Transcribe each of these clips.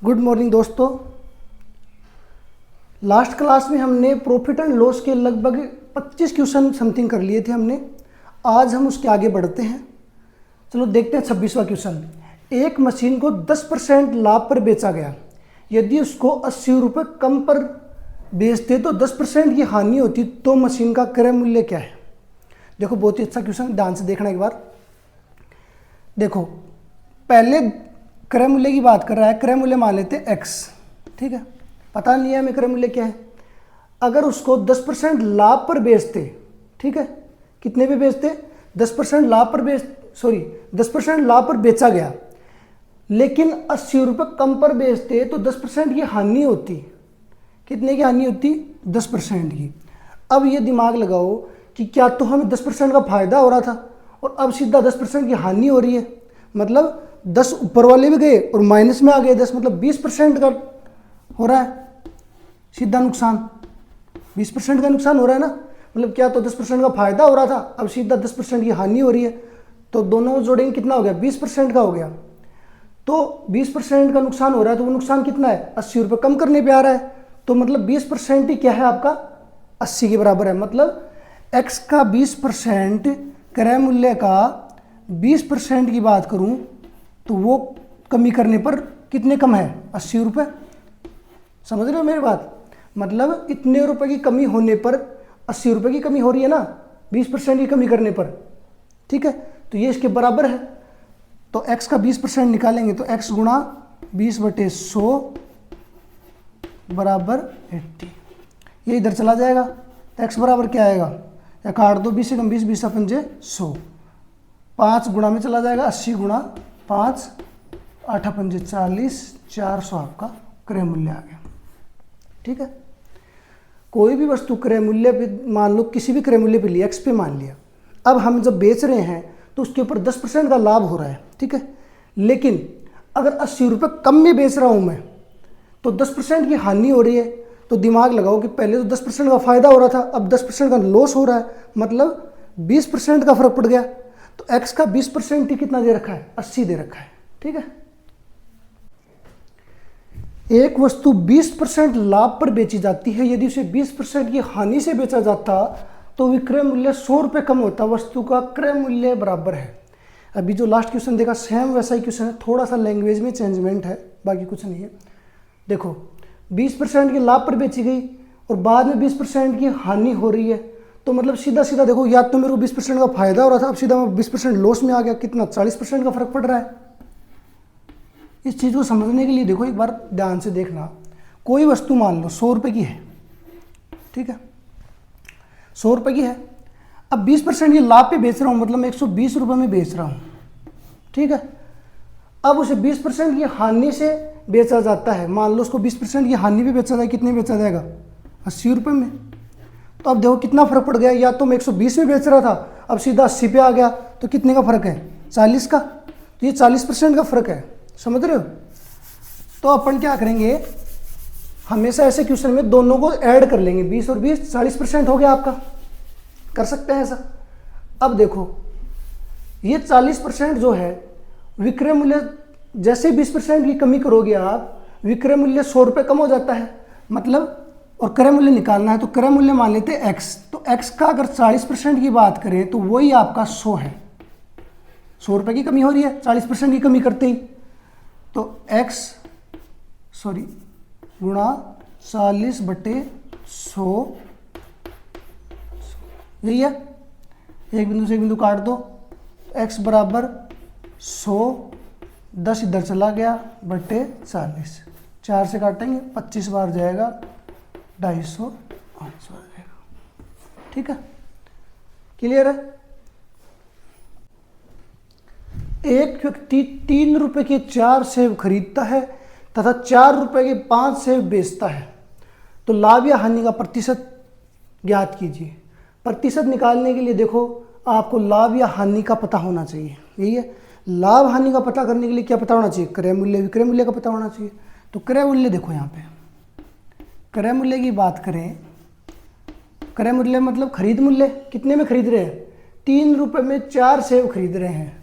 Good morning दोस्तों। Last class में हमने प्रॉफिट एंड लॉस के लगभग 25 क्वेश्चन समथिंग कर लिए थे हमने। आज हम उसके आगे बढ़ते हैं। चलो देखते हैं 26वां क्वेश्चन। एक मशीन को 10% लाभ पर बेचा गया, यदि उसको 80 रुपये कम पर बेचते तो 10% की हानि होती, तो मशीन का क्रय मूल्य क्या है। देखो बहुत ही अच्छा क्वेश्चन, ध्यान से देखना एक बार। देखो पहले क्रय मूल्य की बात कर रहा है। क्रय मूल्य मान लेते हैं x, ठीक है, पता नहीं है हमें क्रय मूल्य क्या है। अगर उसको 10% लाभ पर बेचते, ठीक है, कितने पे बेचते, 10% लाभ पर 10% लाभ पर बेचा गया, लेकिन 80 रुपये कम पर बेचते तो 10% की हानि होती। कितने की हानि होती, 10% की। अब ये दिमाग लगाओ कि क्या तो हमें 10% का फायदा हो रहा था और अब सीधा 10% की हानि हो रही है। मतलब 10 ऊपर वाले भी गए और माइनस में आ गए 10, मतलब 20% का हो रहा है सीधा नुकसान। 20% का नुकसान हो रहा है ना। मतलब क्या तो 10% का फायदा हो रहा था, अब सीधा 10% की हानि हो रही है। तो दोनों जोड़ेंगे कितना हो गया, 20% का हो गया। तो 20% का नुकसान हो रहा है, तो वो नुकसान कितना है, 80 रुपये कम करने पे आ रहा है। तो मतलब 20% ही क्या है आपका, 80 के बराबर है। मतलब x का 20%, क्रय मूल्य का 20% की बात करूं तो वो कमी करने पर कितने कम है, 80 रुपये। समझ रहे हो मेरी बात। मतलब इतने रुपए की कमी होने पर 80 रुपये की कमी हो रही है ना, 20% की कमी करने पर, ठीक है। तो ये इसके बराबर है। तो x का 20% निकालेंगे तो x गुणा 20/100 बराबर 80। ये इधर चला जाएगा तो x बराबर क्या आएगा, या काट दो, 20 से कम 20, 20 पंजे 100, 5 गुणा में चला जाएगा, 80 गुणा 5, 8 पंजे 40, 400 आपका क्रय मूल्य आ गया, ठीक है। कोई भी वस्तु क्रय मूल्य पे मान लो, किसी भी क्रय मूल्य पे लिया, x पे मान लिया। अब हम जब बेच रहे हैं तो उसके ऊपर 10% का लाभ हो रहा है, ठीक है। लेकिन अगर 80 रुपये कम में बेच रहा हूं मैं तो 10% की हानि हो रही है। तो दिमाग लगाओ कि पहले तो 10% का फायदा हो रहा था, अब 10% का लॉस हो रहा है, मतलब 20% का फर्क पड़ गया। तो x का 20% ही कितना दे रखा है, 80 दे रखा है, ठीक है। एक वस्तु 20% लाभ पर बेची जाती है, यदि उसे 20% की हानि से बेचा जाता तो विक्रय मूल्य 100 रुपये कम होता, वस्तु का क्रय मूल्य बराबर है। अभी जो लास्ट क्वेश्चन देखा सेम वैसा ही क्वेश्चन है, थोड़ा सा लैंग्वेज में चेंजमेंट है, बाकी कुछ नहीं है। देखो 20% के लाभ पर बेची गई और बाद में 20% की हानि हो रही है, तो मतलब सीधा सीधा देखो, या तो मेरे को 20% का फायदा हो रहा था, अब सीधा मैं 20% लॉस में आ गया। कितना, 40% का फर्क पड़ रहा है। इस चीज़ को समझने के लिए देखो एक बार ध्यान से देखना। कोई वस्तु मान लो 100 रुपये की है, ठीक है, 100 रुपये की है। अब 20% की लाभ पे बेच रहा हूँ, मतलब मैं 120 रुपये में बेच रहा हूँ, ठीक है। अब उसे 20% की हानि से बेचा जाता है, मान लो उसको 20% की हानि भी बेचा जाए, कितने बेचा जाएगा, 80 रुपये में। तो अब देखो कितना फर्क पड़ गया, या तो मैं 120 में बेच रहा था, अब सीधा 80 पे आ गया, तो कितने का फर्क है, 40 का। तो ये 40% का फर्क है, समझ रहे हो। तो अपन क्या करेंगे, हमेशा ऐसे क्वेश्चन में दोनों को ऐड कर लेंगे, 20 और 20, 40% हो गया आपका, कर सकते हैं ऐसा। अब देखो ये 40% जो है विक्रय मूल्य, जैसे 20% की कमी करोगे आप, विक्रय मूल्य 100 रुपये कम हो जाता है। मतलब और क्रय मूल्य निकालना है तो क्रय मूल्य मान लेते हैं x। तो x का अगर 40% की बात करें तो वही आपका 100 है। 100 रुपये की कमी हो रही है 40% की कमी करते ही, तो x गुणा 40/100, यही है। एक बिंदु से एक बिंदु काट दो, x बराबर 100, 10 इधर चला गया बटे 40, 4 से काटेंगे 25 बार जाएगा, 250, 500 आ जाएगा, ठीक है। क्लियर है। एक व्यक्ति 3 रुपए के 4 सेब खरीदता है तथा 4 रुपए के 5 सेब बेचता है, तो लाभ या हानि का प्रतिशत ज्ञात कीजिए। प्रतिशत निकालने के लिए देखो आपको लाभ या हानि का पता होना चाहिए, यही है। लाभ हानि का पता करने के लिए क्या पता होना चाहिए, क्रय मूल्य, विक्रय मूल्य का पता होना चाहिए। तो क्रय मूल्य देखो, यहाँ पे क्रय मूल्य की बात करें, क्रय मूल्य मतलब खरीद मूल्य, कितने में खरीद रहे हैं, 3 रुपए में 4 सेब खरीद रहे हैं,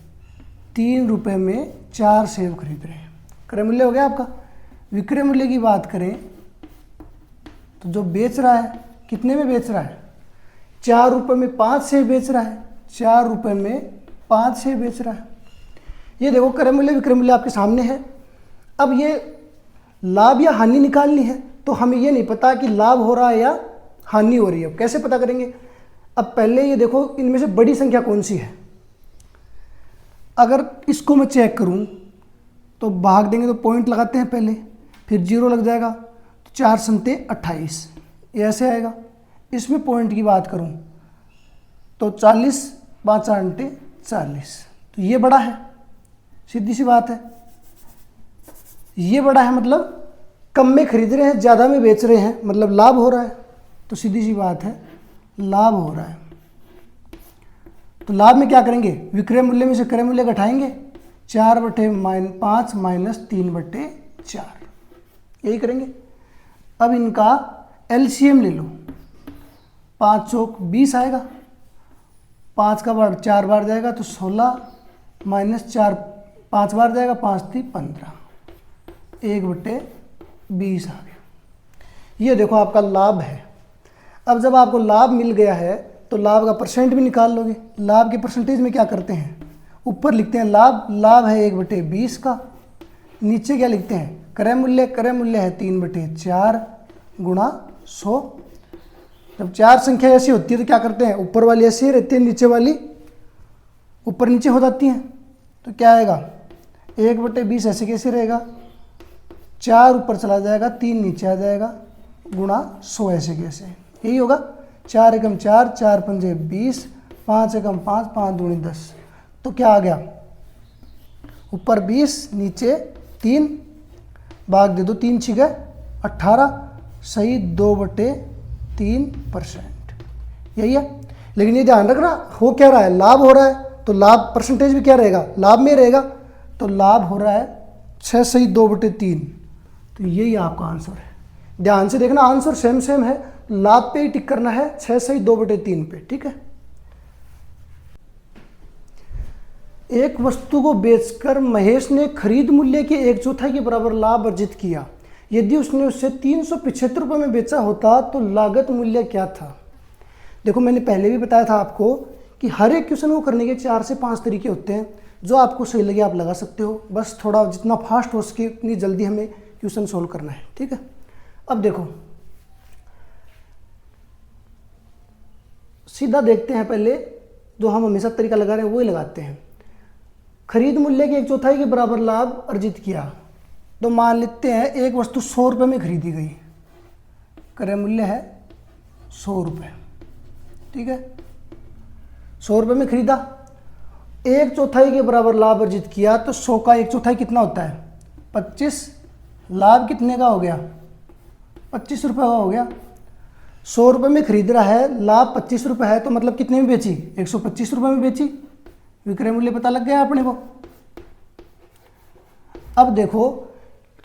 3 रुपए में 4 सेब खरीद रहे हैं, क्रय मूल्य हो गया आपका। विक्रय मूल्य की बात करें तो जो बेच रहा है कितने में बेच रहा है, 4 रुपये में 5 शेयर बेच रहा है, 4 रुपये में 5 शेयर बेच रहा है। ये देखो क्रय मूल्य विक्रय मूल्य आपके सामने है। अब ये लाभ या हानि निकालनी है तो हमें ये नहीं पता कि लाभ हो रहा है या हानि हो रही है। अब कैसे पता करेंगे, अब पहले ये देखो इनमें से बड़ी संख्या कौन सी है। अगर इसको मैं चेक करूं तो भाग देंगे तो पॉइंट लगाते हैं पहले, फिर 0 लग जाएगा तो 4 संते 28, ये ऐसे आएगा। इसमें पॉइंट की बात करूं तो 40, 5 अंटे 40, तो ये बड़ा है, सीधी सी बात है। ये बड़ा है मतलब कम में खरीद रहे हैं, ज़्यादा में बेच रहे हैं, मतलब लाभ हो रहा है। तो सीधी सी बात है लाभ हो रहा है। तो लाभ में क्या करेंगे, विक्रय मूल्य में से क्रय मूल्य घटाएंगे, 4/5 माइनस 3/4, यही करेंगे। अब इनका एलसीएम ले लो, 5 चौक 20 आएगा, 5 का बार 4 बार जाएगा तो 16 माइनस 4 5 बार जाएगा, 5 × 3 = 15, 1/20 आ गया। ये देखो आपका लाभ है। अब जब आपको लाभ मिल गया है तो लाभ का परसेंट भी निकाल लोगे। लाभ के परसेंटेज में क्या करते हैं, ऊपर लिखते हैं लाभ, लाभ है 1/20 का, नीचे क्या लिखते हैं क्रय मूल्य, क्रय मूल्य है 3/4 गुणा 100। जब 4 संख्या ऐसी होती है तो क्या करते हैं, ऊपर वाली ऐसी रहती है, नीचे वाली ऊपर नीचे हो जाती हैं। तो क्या आएगा 1/20 ऐसे कैसे रहेगा, 4 ऊपर चला जाएगा, 3 नीचे आ जाएगा, गुणा 100 ऐसे कैसे, यही होगा। 4 एकम 4, 4 पंजे 20, 5 एकम 5, 5 दूनी 10। तो क्या आ गया, ऊपर 20 नीचे 3, भाग दे दो, 3 छिके 18, सही 2/3%, यही है। लेकिन ये ध्यान रखना हो क्या रहा है, लाभ हो रहा है तो लाभ परसेंटेज भी क्या रहेगा, लाभ में रहेगा। तो लाभ हो रहा है 6 सही 2/3, तो यही आपका आंसर है। ध्यान से देखना आंसर सेम सेम है, लाभ पे ही टिक करना है, 6 सही 2/3 पे, ठीक है। एक वस्तु को बेचकर महेश ने खरीद मूल्य के 1/4 के बराबर लाभ अर्जित किया। यदि उसने उससे 375 रुपये में बेचा होता तो लागत मूल्य क्या था। देखो मैंने पहले भी बताया था आपको कि हर एक क्वेश्चन को करने के 4 से 5 तरीके होते हैं, जो आपको सही लगे आप लगा सकते हो। बस थोड़ा जितना फास्ट हो सके उतनी जल्दी हमें क्वेश्चन सोल्व करना है, ठीक है। अब देखो सीधा देखते हैं, पहले जो हम हमेशा तरीका लगा रहे हैं वही लगाते हैं। खरीद मूल्य के 1/4 के बराबर लाभ अर्जित किया, तो मान लेते हैं एक वस्तु 100 रुपये में खरीदी गई, क्रय मूल्य है 100 रुपये, ठीक है। 100 रुपये में खरीदा, 1/4 के बराबर लाभ अर्जित किया, तो 100 का 1/4 कितना होता है 25, लाभ कितने का हो गया 25 रुपये का हो गया। 100 रुपये में खरीद रहा है, लाभ 25 रुपये है, तो मतलब कितने में बेची 125 रुपये में बेची, विक्रय मूल्य पता लग गया अपने को। अब देखो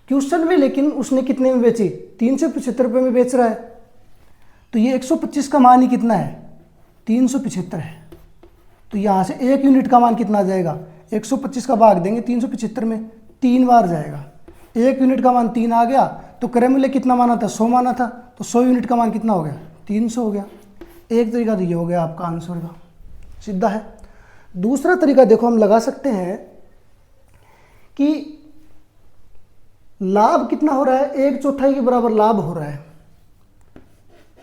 क्वेश्चन में लेकिन उसने कितने में बेची 375 रुपये में बेच रहा है, तो ये 125 का मान ही कितना है 375 है। तो यहाँ से 1 यूनिट का मान कितना आ जाएगा, 125 का भाग देंगे 375 में, 3 बार जाएगा, 1 यूनिट का मान 3 आ गया। तो क्रय मूल्य कितना माना था 100 माना था, तो 100 यूनिट का मान कितना हो गया 300 हो गया। एक तरीका तो ये हो गया आपका आंसर का, सीधा है। दूसरा तरीका देखो हम लगा सकते हैं कि लाभ कितना हो रहा है 1/4 के बराबर लाभ हो रहा है।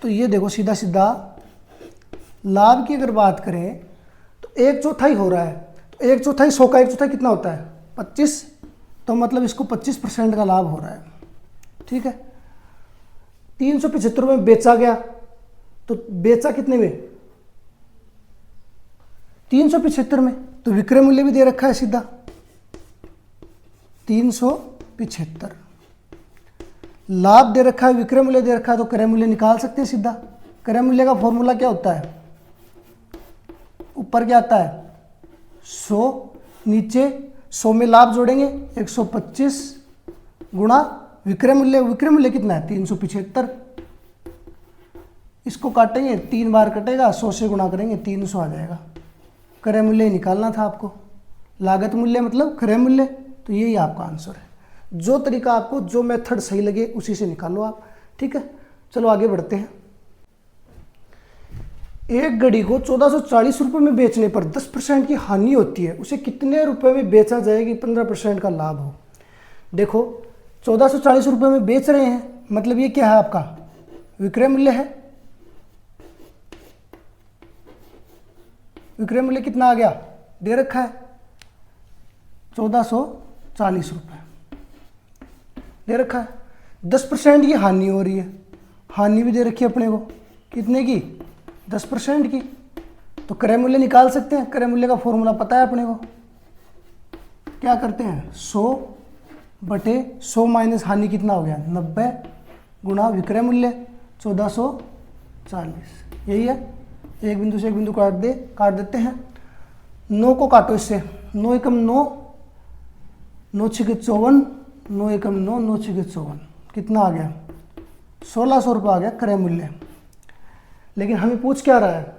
तो ये देखो सीधा सीधा लाभ की अगर बात करें तो 1/4 हो रहा है, तो 1/4 100 का 1/4 कितना होता है 25, तो मतलब इसको 25% का लाभ हो रहा है, ठीक है। 375 रुपये में बेचा गया, तो बेचा कितने में 375 में, तो विक्रय मूल्य भी दे रखा है सीधा 375, लाभ दे रखा है, विक्रय मूल्य दे रखा है, तो क्रय मूल्य निकाल सकते हैं सीधा। क्रय मूल्य का फॉर्मूला क्या होता है, ऊपर क्या आता है 100, नीचे 100 में लाभ जोड़ेंगे 125 गुणा विक्रय मूल्य, विक्रय मूल्य कितना है 375, इसको काटेंगे 3 बार कटेगा, 100 से गुणा करेंगे 300 आ जाएगा। क्रय मूल्य निकालना था आपको, लागत मूल्य मतलब क्रय मूल्य, तो यही आपका आंसर है। जो तरीका आपको, जो मेथड सही लगे उसी से निकालो आप, ठीक है। चलो आगे बढ़ते हैं। एक घड़ी को 1440 रुपये में बेचने पर 10% की हानि होती है, उसे कितने रुपए में बेचा जाए कि 15% का लाभ हो। देखो 1440 रुपये में बेच रहे हैं, मतलब ये क्या है, आपका विक्रय मूल्य है। विक्रय मूल्य कितना आ गया, दे रखा है 1440 रुपये दे रखा है। 10% की हानि हो रही है, हानि भी दे रखी है अपने को, कितने की, 10% की। तो क्रय मूल्य निकाल सकते हैं, क्रय मूल्य का फॉर्मूला पता है अपने को, क्या करते हैं 100/100 माइनस हानि कितना हो गया 90 गुणा विक्रय मूल्य 1440, यही है। एक बिंदु से एक बिंदु काट देते हैं। 9 को काटो इससे, 9 एकम 9, 9 छिके 54, 9 एकम 9, 9 छिके 54, कितना आ गया 1600 रुपये आ गया क्रय मूल्य। लेकिन हमें पूछ क्या रहा है,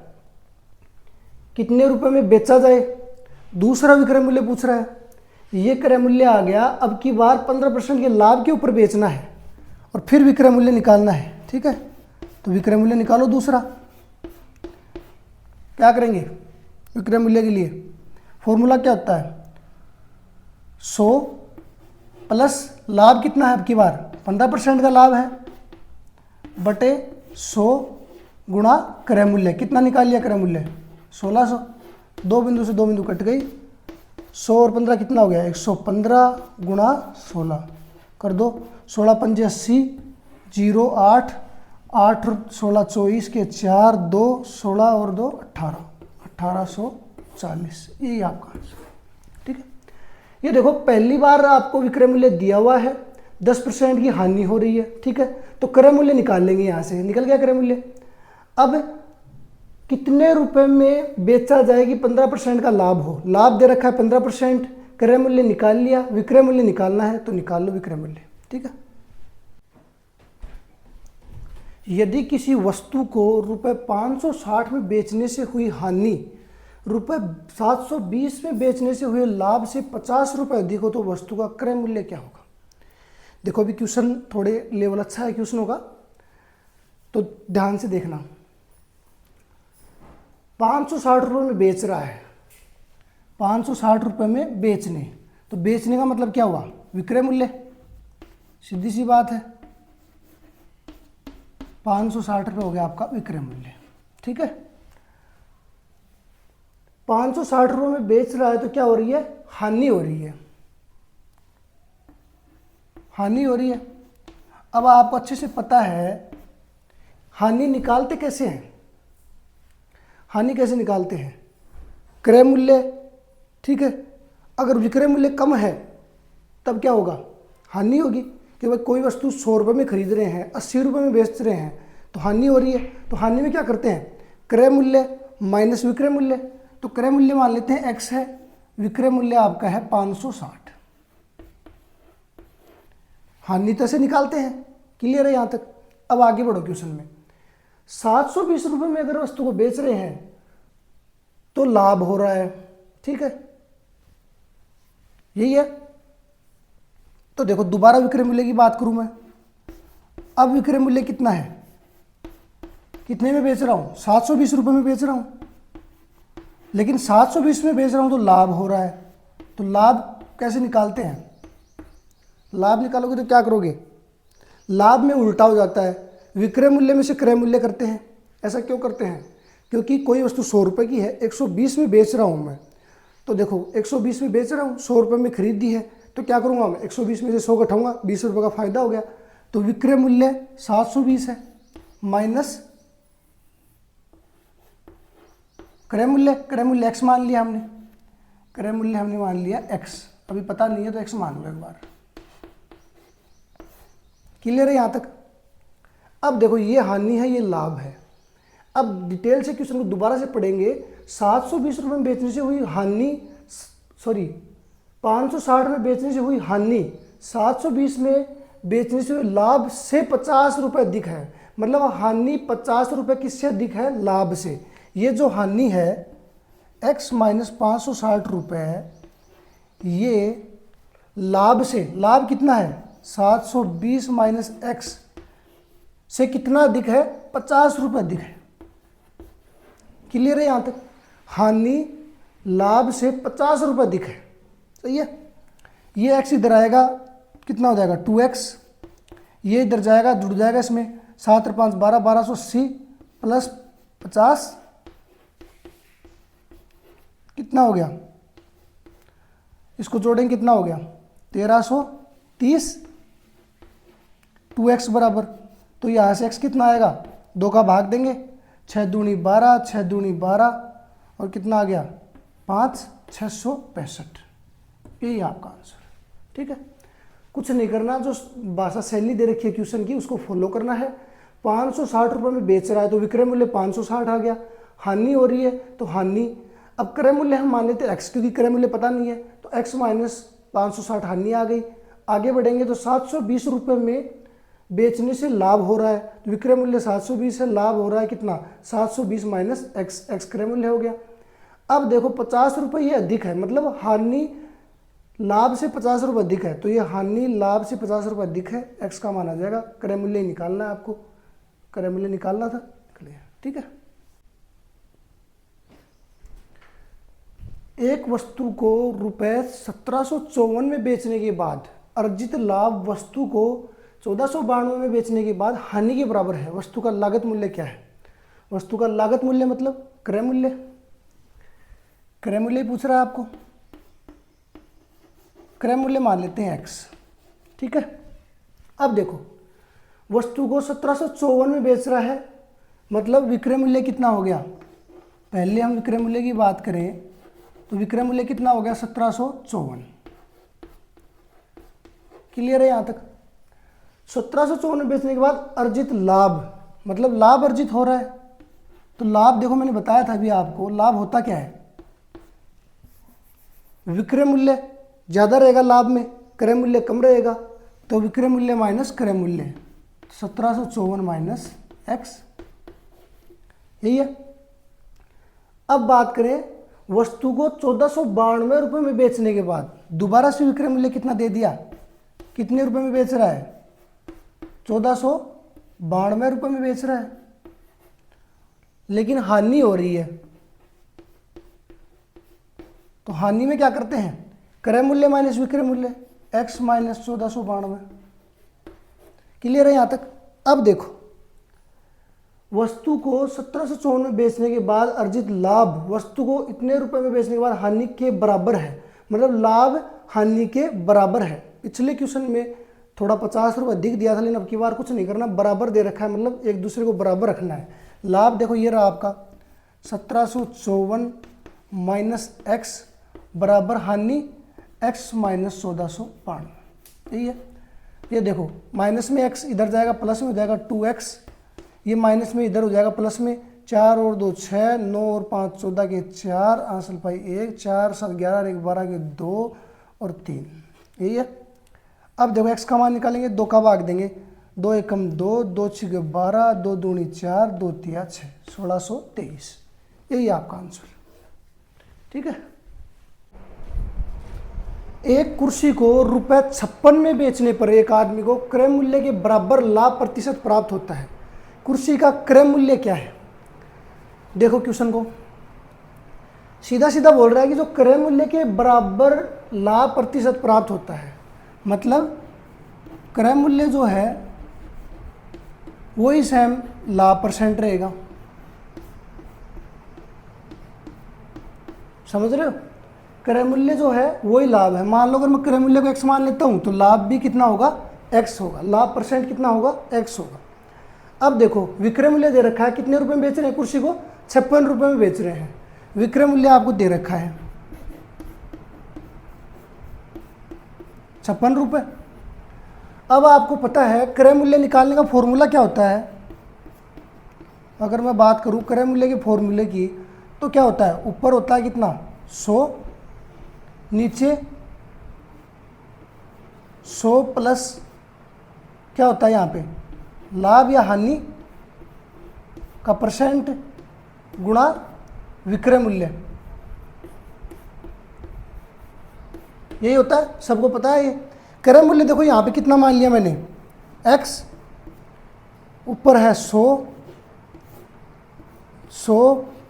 कितने रुपए में बेचा जाए, दूसरा विक्रय मूल्य पूछ रहा है। ये क्रय मूल्य आ गया, अब की बार 15% के लाभ के ऊपर बेचना है और फिर विक्रय मूल्य निकालना है, ठीक है। तो विक्रय मूल्य निकालो दूसरा, क्या करेंगे विक्रय मूल्य के लिए, फॉर्मूला क्या होता है 100 प्लस लाभ कितना है, अब की बार 15% का लाभ है, बटे 100 गुणा क्रय मूल्य, कितना निकाल लिया क्रय मूल्य 1600। 2 बिंदु से 2 बिंदु कट गई, 100 और 15 कितना हो गया 115 गुणा 16 कर दो, 16 पंजे 80, 0 8, 8 और 16 24 के 4, 2 16 और 2 18, 1840, यही आपका आंसर, ठीक है। ये देखो पहली बार आपको विक्रय मूल्य दिया हुआ है, 10% की हानि हो रही है, ठीक है। तो क्रय मूल्य निकाल लेंगे, यहाँ से निकल गया क्रय मूल्य। अब कितने रुपए में बेचा जाए कि 15% का लाभ हो, लाभ दे रखा है 15%, क्रय मूल्य निकाल लिया, विक्रय मूल्य निकालना है तो निकाल लो विक्रय मूल्य, ठीक है। यदि किसी वस्तु को रुपए 560 में बेचने से हुई हानि रुपए 720 में बेचने से हुए लाभ से 50 रुपए अधिक हो तो वस्तु का क्रय मूल्य क्या होगा। देखो अभी क्वेश्चन थोड़े लेवल अच्छा है क्वेश्चनों का, तो ध्यान से देखना। 560 रुपये में बेच रहा है, 560 रुपये में बेचने, तो बेचने का मतलब क्या हुआ विक्रय मूल्य, सीधी सी बात है 560 रुपये हो गया आपका विक्रय मूल्य, ठीक है। 560 रुपये में बेच रहा है तो क्या हो रही है, हानि हो रही है, हानि हो रही है। अब आपको अच्छे से पता है हानि निकालते कैसे हैं, हानि कैसे निकालते हैं, क्रय मूल्य, ठीक है। अगर विक्रय मूल्य कम है तब क्या होगा, हानि होगी, कि भाई कोई वस्तु 100 रुपये में खरीद रहे हैं, 80 रुपये में बेच रहे हैं, तो हानि हो रही है। तो हानि में क्या करते हैं, क्रय मूल्य माइनस विक्रय मूल्य, तो क्रय मूल्य मान लेते हैं x है, विक्रय मूल्य आपका है 560, हानि तो से निकालते हैं, क्लियर है यहाँ तक। अब आगे बढ़ो क्वेश्चन में, 720 रुपये में अगर वस्तु को बेच रहे हैं तो लाभ हो रहा है, ठीक है, यही है। तो देखो दोबारा विक्रय मूल्य की बात करूं मैं, अब विक्रय मूल्य कितना है, कितने में बेच रहा हूं 720 रुपये में बेच रहा हूं, लेकिन 720 में बेच रहा हूं तो लाभ हो रहा है। तो लाभ कैसे निकालते हैं, लाभ निकालोगे तो क्या करोगे, लाभ में उल्टा हो जाता है, विक्रय मूल्य में से क्रय मूल्य करते हैं। ऐसा क्यों करते हैं, क्योंकि कोई वस्तु 100 रुपये की है, 120 में बेच रहा हूं मैं, तो देखो 120 में बेच रहा हूं, 100 रुपये में खरीदी है, तो क्या करूंगा मैं 120 में से 100 घटाऊंगा, 20 रुपये का फायदा हो गया। तो विक्रय मूल्य 720 है माइनस क्रय मूल्य, क्रय मूल्य x मान लिया हमने, क्रय मूल्य हमने मान लिया x, अभी पता नहीं है तो x मान लो एक बार, क्लियर है यहाँ तक। अब देखो ये हानि है, ये लाभ है। अब डिटेल से क्वेश्चन को दोबारा से पढ़ेंगे। 720 रुपये में बेचने से हुई हानि, सॉरी 560 में बेचने से हुई हानि 720 में बेचने से हुई लाभ से 50 रुपये अधिक है, मतलब हानि 50 रुपये किससे अधिक है, लाभ से। ये जो हानि है x माइनस 560 रुपये, ये लाभ से, लाभ कितना है 720 माइनस एक्स से कितना अधिक है 50 रुपये अधिक है। क्लियर है यहाँ तक? हानि लाभ से 50 रुपये अधिक है, सही है। ये एक्स इधर आएगा, कितना हो जाएगा 2x, ये इधर जाएगा, जुड़ जाएगा इसमें, 7 और 5 12, 1280 प्लस 50 कितना हो गया, इसको जोड़ेंगे कितना हो गया 1330, 2x बराबर, तो यहाँ से x कितना आएगा, 2 का भाग देंगे, 6 दूनी 12, 6 दूनी 12 और कितना आ गया 5, 665। यही आपका आंसर, ठीक है। कुछ नहीं करना, जो भाषा शैली दे रखी है क्वेश्चन की उसको फॉलो करना है। 560 रुपये में बेच रहा है तो विक्रय मूल्य 560 आ गया, हानि हो रही है तो हानि, अब क्रय मूल्य हम मान लेते हैं x, क्योंकि क्रय मूल्य पता नहीं है तो x माइनस 560 हानि आ गई। आगे बढ़ेंगे तो 720 रुपये में बेचने से लाभ हो रहा है, तो विक्रय मूल्य 720 है, लाभ हो रहा है कितना 720 माइनस x क्रय मूल्य हो गया। अब देखो 50 रुपये ये अधिक है, मतलब हानि लाभ से 50 रुपये अधिक है, तो ये हानि लाभ से 50 रुपये अधिक है, x का मान आ जाएगा। क्रय मूल्य निकालना है आपको, क्रय मूल्य निकालना था, क्लियर, ठीक है। एक वस्तु को रुपए 1754 में बेचने के बाद अर्जित लाभ वस्तु को 1492 में बेचने के बाद हानि के बराबर है। वस्तु का लागत मूल्य क्या है? वस्तु का लागत मूल्य मतलब क्रय मूल्य, क्रय मूल्य पूछ रहा है आपको। क्रय मूल्य मान लेते हैं x, ठीक है। अब देखो वस्तु को 1754 में बेच रहा है, मतलब विक्रय मूल्य कितना हो गया, पहले हम विक्रय मूल्य की बात करें तो विक्रय मूल्य कितना हो गया 1754। क्लियर है यहाँ तक? 1754 में बेचने के बाद अर्जित लाभ, मतलब लाभ अर्जित हो रहा है, तो लाभ देखो मैंने बताया था अभी आपको, लाभ होता क्या है, विक्रय मूल्य ज़्यादा रहेगा लाभ में, क्रय मूल्य कम रहेगा, तो विक्रय मूल्य माइनस क्रय मूल्य, 1754 माइनस x, यही है। अब बात करें वस्तु को 1492 रुपये में बेचने के बाद दोबारा से विक्रय मूल्य कितना दे दिया, कितने रुपए में बेच रहा है 1492 रुपये में बेच रहा है, लेकिन हानि हो रही है, तो हानि में क्या करते हैं, क्रय मूल्य माइनस विक्रय मूल्य, x माइनस 1492। क्लियर है यहाँ तक? अब देखो वस्तु को 1754 में बेचने के बाद अर्जित लाभ वस्तु को इतने रुपए में बेचने के बाद हानि के बराबर है, मतलब लाभ हानि के बराबर है। पिछले क्वेश्चन में थोड़ा 50 रुपये अधिक दिया था, लेकिन अब की बार कुछ नहीं करना, बराबर दे रखा है, मतलब एक दूसरे को बराबर रखना है। लाभ देखो ये रहा आपका 1754 माइनस एक्स बराबर हानि x माइनस 1492, यही है। ये देखो माइनस में x इधर जाएगा, प्लस में हो जाएगा 2x, ये माइनस में इधर हो जाएगा प्लस में, 4 और 2 6, 9 और 5 14 के 4, आंसर पाई 1, 4 7 11 1 12 के 2 और 3, यही है। अब देखो x का मान निकालेंगे, 2 का भाग देंगे, 2 एकम 2, 2 6 के 12, 2 दूनी 4, 2 तिया 6, 1623, यही आपका आंसर, ठीक है। एक कुर्सी को रुपए 56 में बेचने पर एक आदमी को क्रय मूल्य के बराबर लाभ प्रतिशत प्राप्त होता है। कुर्सी का क्रय मूल्य क्या है? देखो क्वेश्चन को सीधा सीधा बोल रहा है कि जो क्रय मूल्य के बराबर लाभ प्रतिशत प्राप्त होता है, मतलब क्रय मूल्य जो है वही सेम लाभ परसेंट रहेगा, समझ रहे हो? क्रय मूल्य जो है वही लाभ है। मान लो अगर मैं क्रय मूल्य को x मान लेता हूं तो लाभ भी कितना होगा x होगा, लाभ परसेंट कितना होगा x होगा। अब देखो विक्रय मूल्य दे रखा है, कितने रुपए में बेच रहे हैं कुर्सी को 56 रुपए में बेच रहे हैं, विक्रय मूल्य आपको दे रखा है 56 रुपए। अब आपको पता है क्रय मूल्य निकालने का फॉर्मूला क्या होता है, अगर मैं बात करूं क्रय मूल्य के फॉर्मूले की तो क्या होता है, ऊपर होता है कितना 100, नीचे 100 प्लस क्या होता है यहाँ पे लाभ या हानि का परसेंट गुणा विक्रय मूल्य, यही होता है, सबको पता है ये। क्रय मूल्य देखो यहाँ पे कितना मान लिया मैंने, x, ऊपर है 100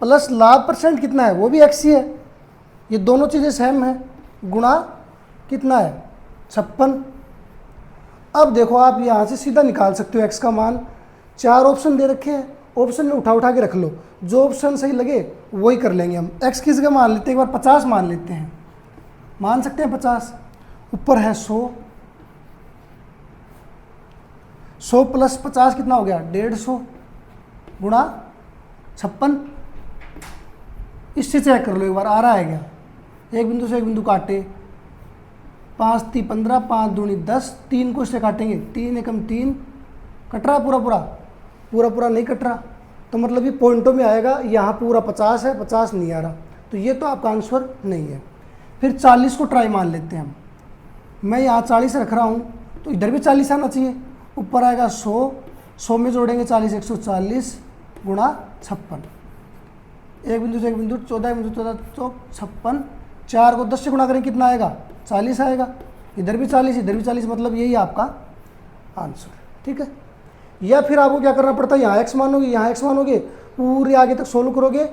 प्लस लाभ परसेंट कितना है, वो भी x ही है, ये दोनों चीज़ें सेम है, गुणा कितना है 56। अब देखो आप यहाँ से सीधा निकाल सकते हो x का मान, 4 ऑप्शन दे रखे हैं, ऑप्शन में उठा के रख लो, जो ऑप्शन सही लगे वही कर लेंगे हम। x किस जगह मान लेते हैं, एक बार 50 मान लेते हैं, मान सकते हैं 50, ऊपर है 100 प्लस 50 कितना हो गया 150 गुणा 56। इससे चेक कर लो एक बार आ रहा है क्या, एक बिंदु से एक बिंदु काटे, 5 3 15, 5 दूनी 10, 3 को इससे काटेंगे, 3 एकम 3, कट रहा पूरा नहीं कट रहा, तो मतलब ये पॉइंटों में आएगा, यहाँ पूरा 50 है, 50 नहीं आ रहा, तो ये तो आपका आंसर नहीं है। फिर 40 को ट्राई मान लेते हैं हम, मैं यहाँ 40 रख रहा हूँ तो इधर भी 40 आना चाहिए, ऊपर आएगा 100 में जोड़ेंगे 40, 140 गुणा 56, एक बिंदु से एक बिंदु 14 बिंदु 14 तो 56, 4 को 10 से गुणा करें कितना आएगा 40 आएगा, इधर भी 40 इधर भी 40, मतलब यही आपका आंसर, ठीक है। या फिर आपको क्या करना पड़ता है, यहाँ x मानोगे यहाँ x मानोगे, पूरे आगे तक सोल्व करोगे,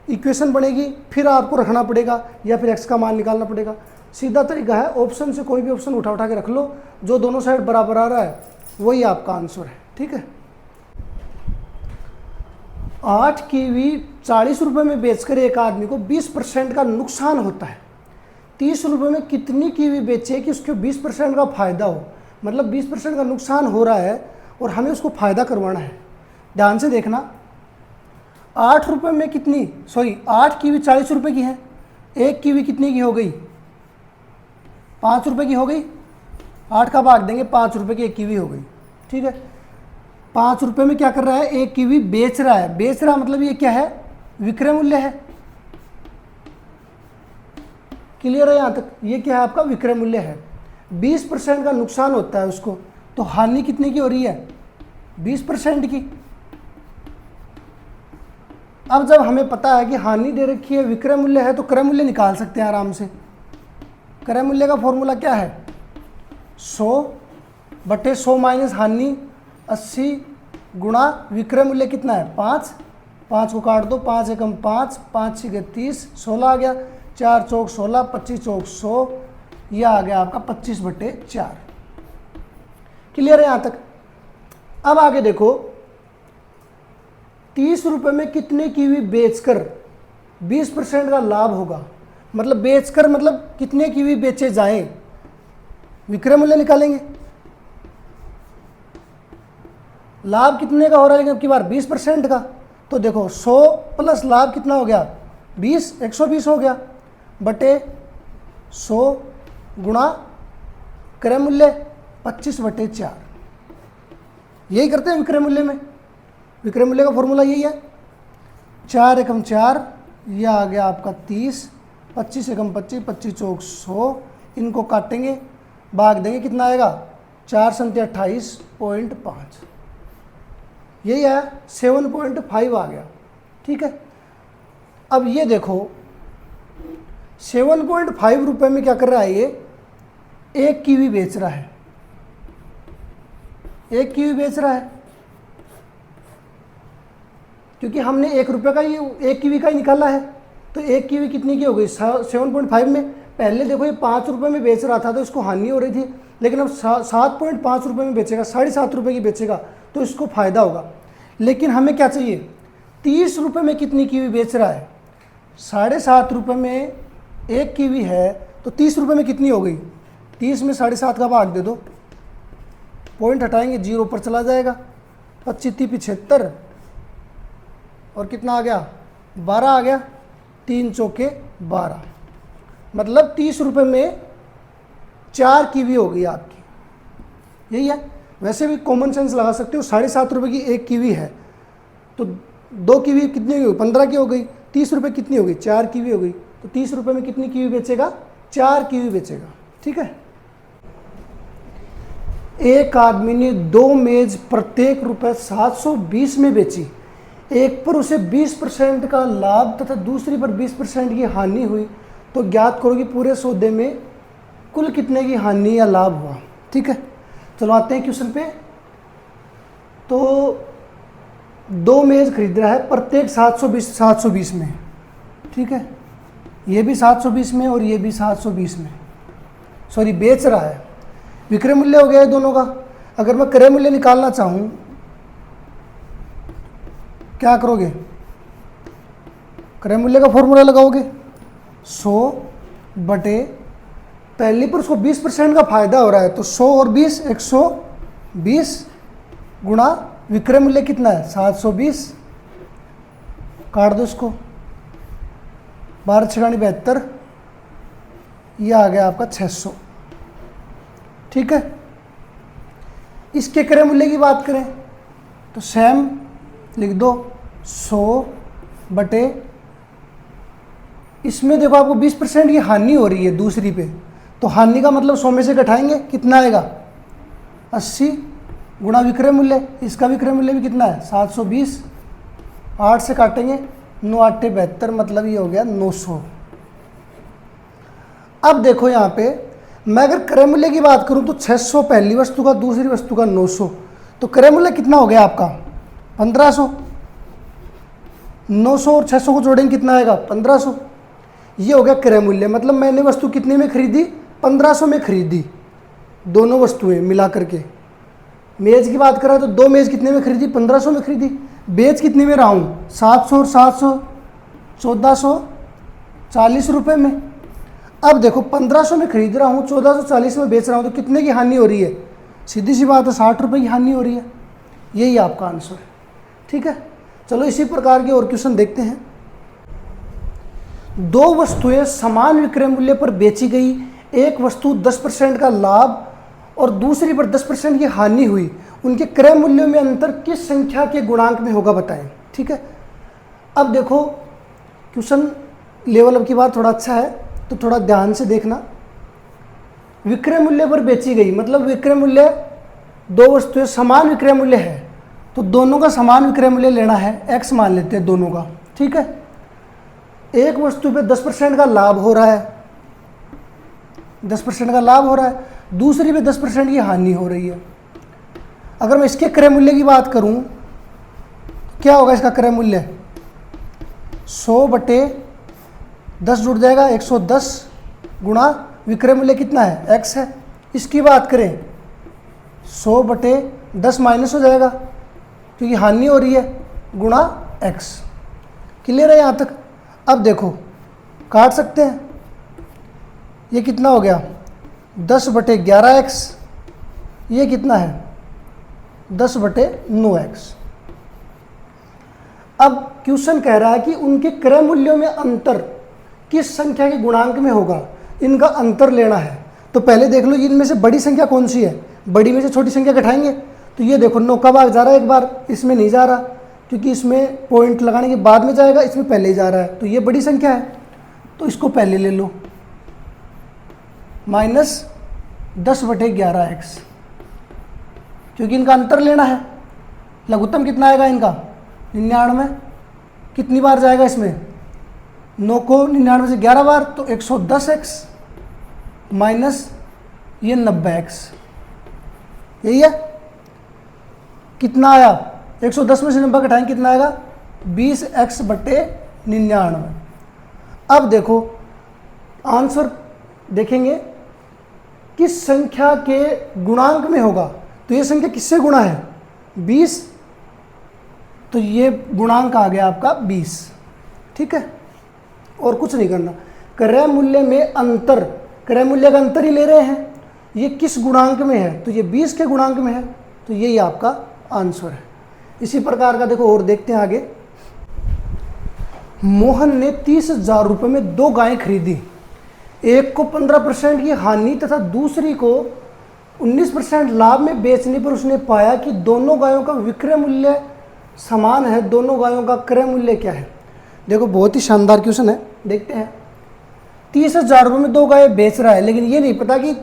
इक्वेशन बनेगी, फिर आपको रखना पड़ेगा या फिर x का मान निकालना पड़ेगा। सीधा तरीका है, ऑप्शन से कोई भी ऑप्शन उठा के रख लो, जो दोनों साइड बराबर आ रहा है वही आपका आंसर है, ठीक है। 8 कीवी 40 रुपये में बेचकर एक आदमी को 20% का नुकसान होता है, 30 रुपये में कितनी कीवी बेचे कि उसको 20% का फायदा हो, मतलब 20% का नुकसान हो रहा है और हमें उसको फ़ायदा करवाना है। ध्यान से देखना, 8 रुपये में कितनी, 8 कीवी 40 रुपये की है, एक कीवी कितनी की हो गई 5 रुपये की हो गई, 8 का भाग देंगे 5 रुपये की एक कीवी हो गई, ठीक है। 5 रुपये में क्या कर रहा है, एक कीवी बेच रहा है, मतलब ये क्या है विक्रय मूल्य है, क्लियर है यहाँ तक, ये क्या है आपका विक्रय मूल्य है। 20% का नुकसान होता है उसको, तो हानि कितने की हो रही है 20% की। अब जब हमें पता है कि हानि दे रखी है विक्रय मूल्य है, तो क्रय मूल्य निकाल सकते हैं आराम से। क्रय मूल्य का फॉर्मूला क्या है 100/100 माइनस हानि 80 गुणा विक्रय मूल्य कितना है 5, 5 को काट दो, 5 एकम 5, 5 6 30, 16 आ गया, 4 चौक 16, 25 चौक 100, यह आ गया आपका 25/4। क्लियर है यहाँ तक। अब आगे देखो, 30 रुपये में कितने कीवी बेचकर 20% का लाभ होगा, मतलब बेचकर मतलब कितने कीवी बेचे जाएं, विक्रय मूल्य निकालेंगे। लाभ कितने का हो रहा है लेकिन अब की बार 20% का, तो देखो 100 प्लस लाभ कितना हो गया 20, 120 हो गया, बटे 100 गुणा क्रय मूल्य 25/4। यही करते हैं विक्रय मूल्य में, विक्रय मूल्य का फॉर्मूला यही है, 4 एकम 4, यह आ गया आपका 30, 25 एकम 25, 25 चौक 100, इनको काटेंगे भाग देंगे कितना आएगा 4 संख्या 28.5, यही है 7.5 आ गया, ठीक है। अब ये देखो 7.5 रुपये में क्या कर रहा है, ये एक कीवी बेच रहा है, एक कीवी बेच रहा है, क्योंकि हमने 1 रुपये का ही एक कीवी का ही निकाला है, तो एक कीवी कितनी की हो गई 7.5 में। पहले देखो ये 5 रुपये में बेच रहा था तो इसको हानि हो रही थी, लेकिन अब 7.5 रुपये में बेचेगा, 7.5 रुपये की बेचेगा तो इसको फायदा होगा। लेकिन हमें क्या चाहिए, 30 रुपये में कितनी कीवी बेच रहा है, 7.5 रुपये में एक कीवी है, तो 30 रुपये में कितनी हो गई, 30 में 7.5 का भाग दे दो, पॉइंट हटाएंगे 0 पर चला जाएगा, 25 75 और कितना आ गया 12 आ गया, 3 चौके 12, मतलब 30 रुपये में 4 कीवी हो गई आपकी, यही है। वैसे भी कॉमन सेंस लगा सकते हो, 7.5 रुपये की एक कीवी है तो 2 कीवी कितनी हो गई 15 की हो गई, 30 रुपये कितनी हो गई 4 कीवी हो गई, तो 30 रुपये में कितनी कीवी बेचेगा 4 कीवी बेचेगा, ठीक है। एक आदमी ने 2 मेज प्रत्येक रुपये 720 में बेची, एक पर उसे 20% का लाभ तथा दूसरी पर 20% की हानि हुई, तो ज्ञात करो कि पूरे सौदे में कुल कितने की हानि या लाभ हुआ। ठीक है, चलो आते हैं क्वेश्चन पे। तो 2 मेज खरीद रहा है, प्रत्येक 720 में। ठीक है, ये भी 720 में और ये भी 720 में, सॉरी बेच रहा है। विक्रय मूल्य हो गया है दोनों का। अगर मैं क्रय मूल्य निकालना चाहूँ, क्या करोगे? क्रय मूल्य का फॉर्मूला लगाओगे 100 बटे पहले पर उसको 20% का फायदा हो रहा है, तो 100 और 20 120 गुणा विक्रय मूल्य कितना है 720, काट दो इसको, 12 छगानी 72, ये आ गया आपका 600। ठीक है, इसके क्रय मूल्य की बात करें तो सेम लिख दो 100 बटे, इसमें देखो आपको 20% की हानि हो रही है दूसरी पे, तो हानि का मतलब 100 में से घटाएंगे, कितना आएगा 80 गुणा विक्रय मूल्य, इसका विक्रय मूल्य भी कितना है 720, 8 से काटेंगे 9 8 72, मतलब ये हो गया 900। अब देखो यहाँ पे मैं अगर क्रय मूल्य की बात करूँ तो 600 पहली वस्तु का, दूसरी वस्तु का 900, तो क्रय मूल्य कितना हो गया आपका 1500। 900 और 600 को जोड़ेंगे कितना आएगा 1500, ये हो गया क्रय मूल्य। मतलब मैंने वस्तु कितने में खरीदी 1500 में खरीदी, दोनों वस्तुएं मिला करके। मेज की बात करें तो 2 मेज कितने में खरीदी 1500 में खरीदी। बेच कितने में रहा हूँ 700 और 700 1440 रुपये में। अब देखो 1500 में खरीद रहा हूँ, 1440 में बेच रहा हूँ, तो कितने की हानि हो रही है? सीधी सी बात है 60 रुपये की हानि हो रही है। यही आपका आंसर है। ठीक है, चलो इसी प्रकार के और क्वेश्चन देखते हैं। 2 वस्तुएं समान विक्रय मूल्य पर बेची गई, एक वस्तु 10% का लाभ और दूसरी पर 10% की हानि हुई, उनके क्रय मूल्यों में अंतर किस संख्या के गुणांक में होगा बताएं। ठीक है, अब देखो क्वेश्चन लेवल अब की बात थोड़ा अच्छा है, तो थोड़ा ध्यान से देखना। विक्रय मूल्य पर बेची गई मतलब विक्रय मूल्य, 2 वस्तुएं समान विक्रय मूल्य है, तो दोनों का समान विक्रय मूल्य लेना है, x मान लेते हैं दोनों का। ठीक है, एक वस्तु पे 10% का लाभ हो रहा है, 10% का लाभ हो रहा है, दूसरी पे 10% की हानि हो रही है। अगर मैं इसके क्रय मूल्य की बात करूं, क्या होगा इसका क्रय मूल्य 100 बटे 10 जुड़ जाएगा 110 गुणा विक्रय मूल्य कितना है x है। इसकी बात करें 100 बटे 10 माइनस हो जाएगा क्योंकि हानि हो रही है, गुणा x। क्लियर है यहाँ तक? अब देखो काट सकते हैं, ये कितना हो गया 10 बटे 11x, ये कितना है 10 बटे 9x। अब क्वेश्चन कह रहा है कि उनके क्रय मूल्यों में अंतर किस संख्या के गुणांक में होगा, इनका अंतर लेना है। तो पहले देख लो इनमें से बड़ी संख्या कौन सी है, बड़ी में से छोटी संख्या घटाएंगे, तो ये देखो 9 का भाग जा रहा है एक बार, इसमें नहीं जा रहा क्योंकि इसमें पॉइंट लगाने के बाद में जाएगा, इसमें पहले ही जा रहा है, तो ये बड़ी संख्या है, तो इसको पहले ले लो, माइनस 10 बटे 11x, क्योंकि इनका अंतर लेना है। लघुत्तम कितना आएगा इनका 99, कितनी बार जाएगा इसमें 9 को 99 से 11 बार, तो 110x माइनस ये 90x, यही है। कितना आया 110 में से 90 घटाएं कितना आएगा 20x बटे 99। अब देखो आंसर देखेंगे किस संख्या के गुणांक में होगा, तो ये संख्या किससे गुणा है 20, तो ये गुणांक आ गया आपका 20। ठीक है, और कुछ नहीं करना। क्रय मूल्य में अंतर, क्रय मूल्य का अंतर ही ले रहे हैं, ये किस गुणांक में है, तो ये 20 के गुणांक में है, तो यही आपका आंसर है। इसी प्रकार का देखो और देखते हैं आगे। मोहन ने 30,000 रुपये में 2 गायें खरीदी, एक को 15% की हानि तथा दूसरी को 19% लाभ में बेचने पर उसने पाया कि दोनों गायों का विक्रय मूल्य समान है, दोनों गायों का क्रय मूल्य क्या है। देखो बहुत ही शानदार क्वेश्चन है, देखते हैं। 30,000 रुपये में 2 गाय बेच रहा है, लेकिन ये नहीं पता कि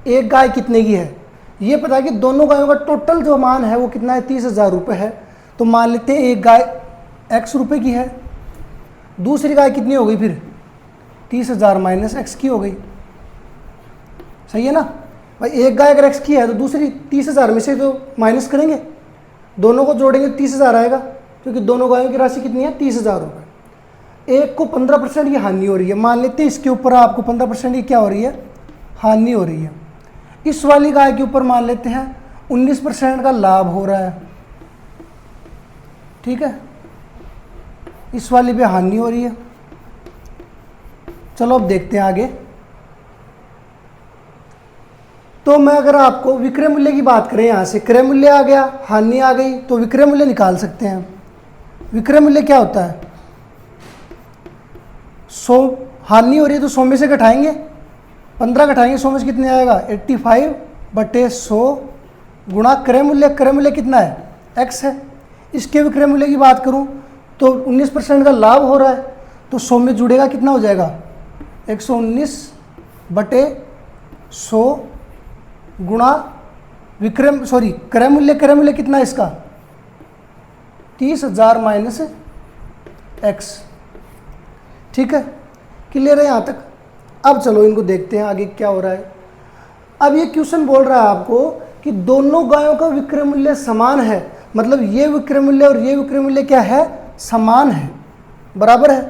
एक गाय कितने की है, ये पता है कि दोनों गायों का टोटल जो मान है वो कितना है 30,000 रुपये है। तो मान लेते हैं एक गाय x रुपये की है, दूसरी गाय कितनी हो गई फिर 30,000 माइनस x की हो गई। सही है ना भाई। एक गाय अगर एक्स की है तो दूसरी 30,000 में से तो माइनस करेंगे, दोनों को जोड़ेंगे 30,000 आएगा, क्योंकि दोनों गायों की राशि कितनी है 30,000 रुपये। एक को 15% की हानि हो रही है, मान लेते हैं इसके ऊपर आपको 15% की क्या हो रही है, हानि हो रही है। इस वाली गाय के ऊपर मान लेते हैं 19% का लाभ हो रहा है, ठीक है। इस वाली पे हानि हो रही है। चलो अब देखते हैं आगे। तो मैं अगर आपको विक्रय मूल्य की बात करें, यहाँ से क्रय मूल्य आ गया, हानि आ गई, तो विक्रय मूल्य निकाल सकते हैं। विक्रय मूल्य क्या होता है, 100 हानि हो रही है तो 100 में से घटाएंगे, 15 घटाएंगे 100 में से कितने आएगा 85/100 गुणा क्रय मूल्य। क्रय मूल्य कितना है x है। इसके विक्रय मूल्य की बात करूं तो 19% का लाभ हो रहा है, तो 100 में जुड़ेगा कितना हो जाएगा 119/100 गुणा क्रय मूल्य। क्रय मूल्य कितना है इसका 30,000 माइनस x, ठीक है। क्लियर है यहाँ तक। अब चलो इनको देखते हैं आगे क्या हो रहा है। अब ये क्वेश्चन बोल रहा है आपको कि दोनों गायों का विक्रय मूल्य समान है, मतलब ये विक्रय मूल्य और ये विक्रय मूल्य क्या है समान है, बराबर है।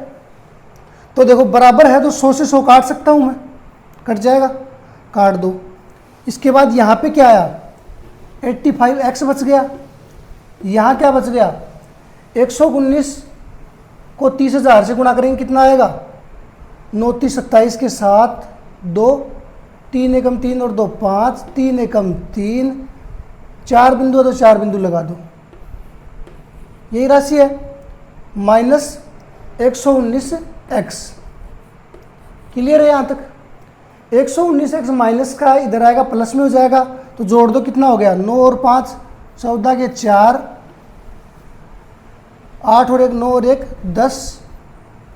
तो देखो बराबर है तो 100 से 100 काट सकता हूँ मैं, कट जाएगा, काट दो। इसके बाद यहाँ पे क्या आया 85x बच गया। यहाँ क्या बच गया 119 को 30,000 से गुणा करेंगे कितना आएगा 9 3 27 के साथ 2 3 एकम 3 और 2 5 3 एकम 3 4 बिंदु है तो 4 बिंदु लगा दो, यही राशि है माइनस 119x। क्लियर है यहाँ तक। 119x माइनस का इधर आएगा प्लस में हो जाएगा, तो जोड़ दो कितना हो गया 9 और 5 14 के 4 8 और 1 9 और 1 10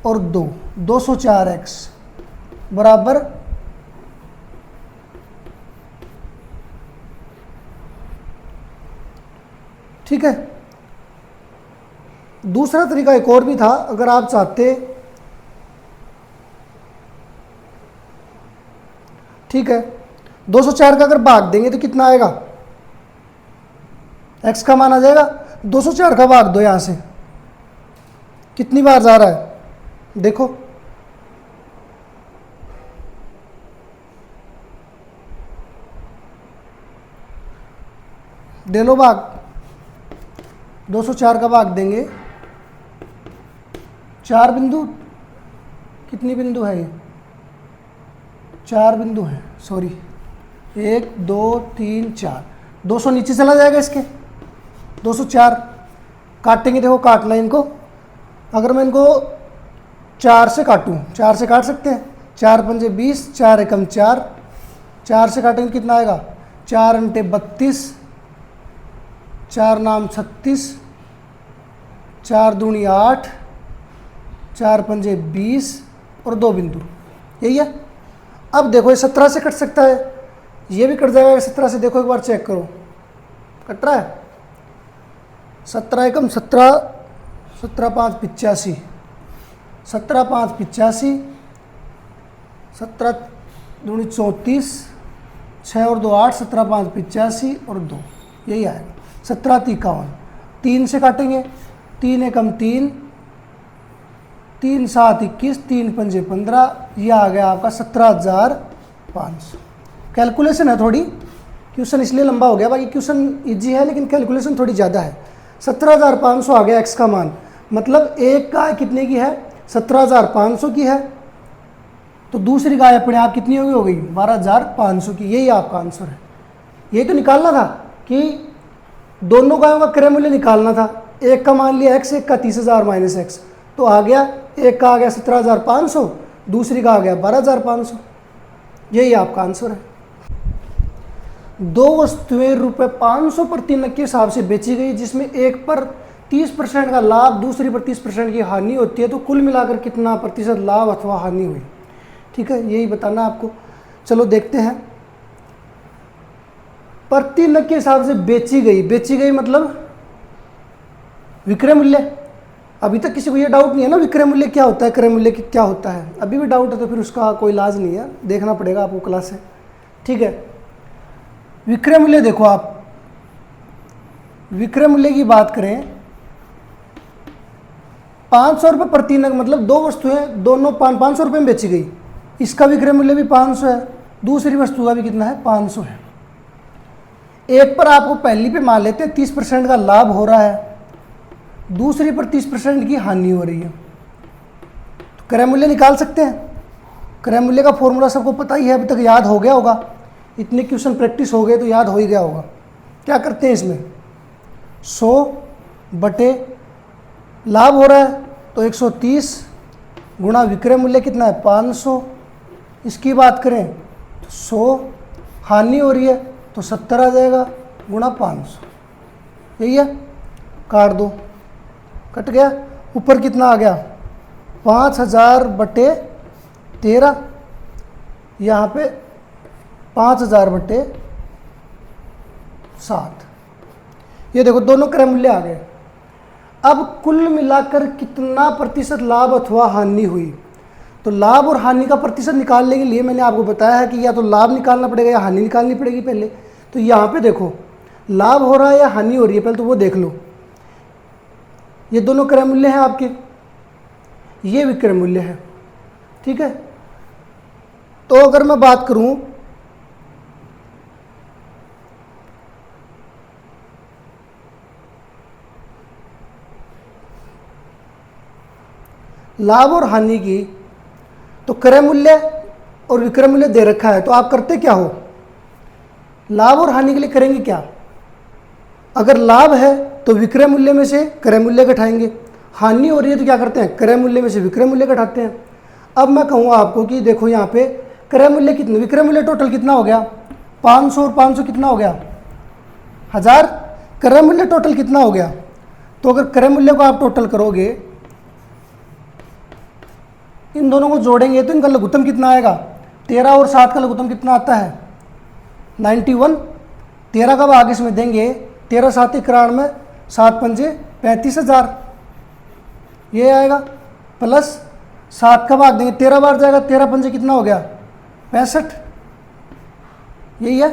और 2 204x बराबर ठीक है। दूसरा तरीका एक और भी था, अगर आप चाहते, ठीक है 204 का अगर भाग देंगे तो कितना आएगा x का मान आ जाएगा 204 का भाग दो, यहां से कितनी बार जा रहा है देखो दे लो भाग, 204 का भाग देंगे 4 बिंदु, कितनी बिंदु है ये 4 बिंदु है, सॉरी 1 2 3 4 200 नीचे चला जाएगा इसके 204 काटेंगे, देखो काटना इनको। अगर मैं इनको 4 से काटूं, 4 से काट सकते हैं, 4 पंजे 20 4 एकम 4, 4 से काटेंगे कितना आएगा 4 अंटे 32 4 नाम 36 4 दूनी 8 4 पंजे 20 और 2 बिंदु, यही है। अब देखो ये 17 से कट सकता है, ये भी कट जाएगा 17 से, देखो एक बार चेक करो कट रहा है 17 एकम 17 17 5 85 17 5 85 17 दूनी 34 6 और 2 8 17 5 85 और 2, यही आएगा 17 51। 3 से काटेंगे 3 एकम 3 3 7 21 3 पंजे 15, ये आ गया आपका 17,500। कैलकुलेशन है थोड़ी, क्वेश्चन इसलिए लंबा हो गया, बाकी क्वेश्चन इजी है लेकिन कैलकुलेशन थोड़ी ज़्यादा है। 17,500 आ गया x का मान, मतलब एक गाय कितने की है 17,500 की है, तो दूसरी गाय अपने आप कितनी हो गई 12,500 की, यही आपका आंसर है। यही तो निकालना था कि दोनों गायों का क्रय मूल्य निकालना था, एक का मान लिया x, एक का 30,000 माइनस x, तो आ गया एक का आ गया 17,500, दूसरी का आ गया 12,500, यही आपका आंसर है। दो वस्तुएं ₹500 प्रति नग के हिसाब से बेची गई, जिसमें एक पर 30% का लाभ दूसरी पर 30% की हानि होती है, तो कुल मिलाकर कितना प्रतिशत लाभ अथवा हानि हुई, ठीक है, यही बताना आपको। चलो देखते हैं। प्रति नग के हिसाब से बेची गई मतलब विक्रय मूल्य। अभी तक किसी को ये डाउट नहीं है ना विक्रय मूल्य क्या होता है, क्रय मूल्य क्या होता है, अभी भी डाउट है तो फिर उसका कोई इलाज नहीं है, देखना पड़ेगा आपको क्लास से। ठीक है। विक्रय मूल्य देखो आप, विक्रय मूल्य की बात करें 500 रुपये प्रति नग, मतलब दो वस्तुएं दोनों 500 रुपये में बेची गई, इसका विक्रय मूल्य भी 500 है, दूसरी वस्तु का भी कितना है 500 है। एक पर आपको पहली पे मान लेते हैं 30% का लाभ हो रहा है, दूसरी पर 30% की हानि हो रही है, तो क्रय मूल्य निकाल सकते हैं। क्रय मूल्य का फॉर्मूला सबको पता ही है, अभी तक याद हो गया होगा, इतने क्वेश्चन प्रैक्टिस हो गए तो याद हो ही गया होगा। क्या करते हैं इसमें 100 बटे लाभ हो रहा है तो 130 गुणा विक्रय मूल्य कितना है 500, इसकी बात करें तो 100, हानि हो रही है तो 70 आ जाएगा गुणा 500, यही है। काट दो, कट गया। ऊपर कितना आ गया 5000 बटे 13, यहाँ पे 5000 बटे 7, ये देखो दोनों क्रय मूल्य आ गए। अब कुल मिलाकर कितना प्रतिशत लाभ अथवा हानि हुई, तो लाभ और हानि का प्रतिशत निकालने के लिए मैंने आपको बताया है कि या तो लाभ निकालना पड़ेगा या हानि निकालनी पड़ेगी पहले। तो यहाँ पे देखो लाभ हो रहा है या हानि हो रही है, पहले तो वो देख लो। ये दोनों क्रय मूल्य हैं आपके, ये विक्रय मूल्य है, ठीक है। तो अगर मैं बात करूं लाभ और हानि की, तो क्रय मूल्य और विक्रय मूल्य दे रखा है, तो आप करते क्या हो, लाभ और हानि के लिए करेंगे क्या, अगर लाभ है तो विक्रय मूल्य में से क्रय मूल्य घटाएंगे, हानि हो रही है तो क्या करते हैं क्रय मूल्य में से विक्रय मूल्य घटाते हैं। अब मैं कहूँगा आपको कि देखो यहाँ पे क्रय मूल्य कितने, विक्रय मूल्य टोटल कितना हो गया 500 और 500 कितना हो गया 1000, क्रय मूल्य टोटल कितना हो गया। तो अगर क्रय मूल्य को आप टोटल करोगे, इन दोनों को जोड़ेंगे तो इनका लघुत्तम कितना आएगा, 13 और 7 का लघुत्तम कितना आता है 91। 13 का भाग इसमें देंगे, 13 7 91, 7 पंजे 35,000 ये आएगा, प्लस 7 का भाग देंगे, 13 बार जाएगा, 13 पंजे कितना हो गया 65, यही है।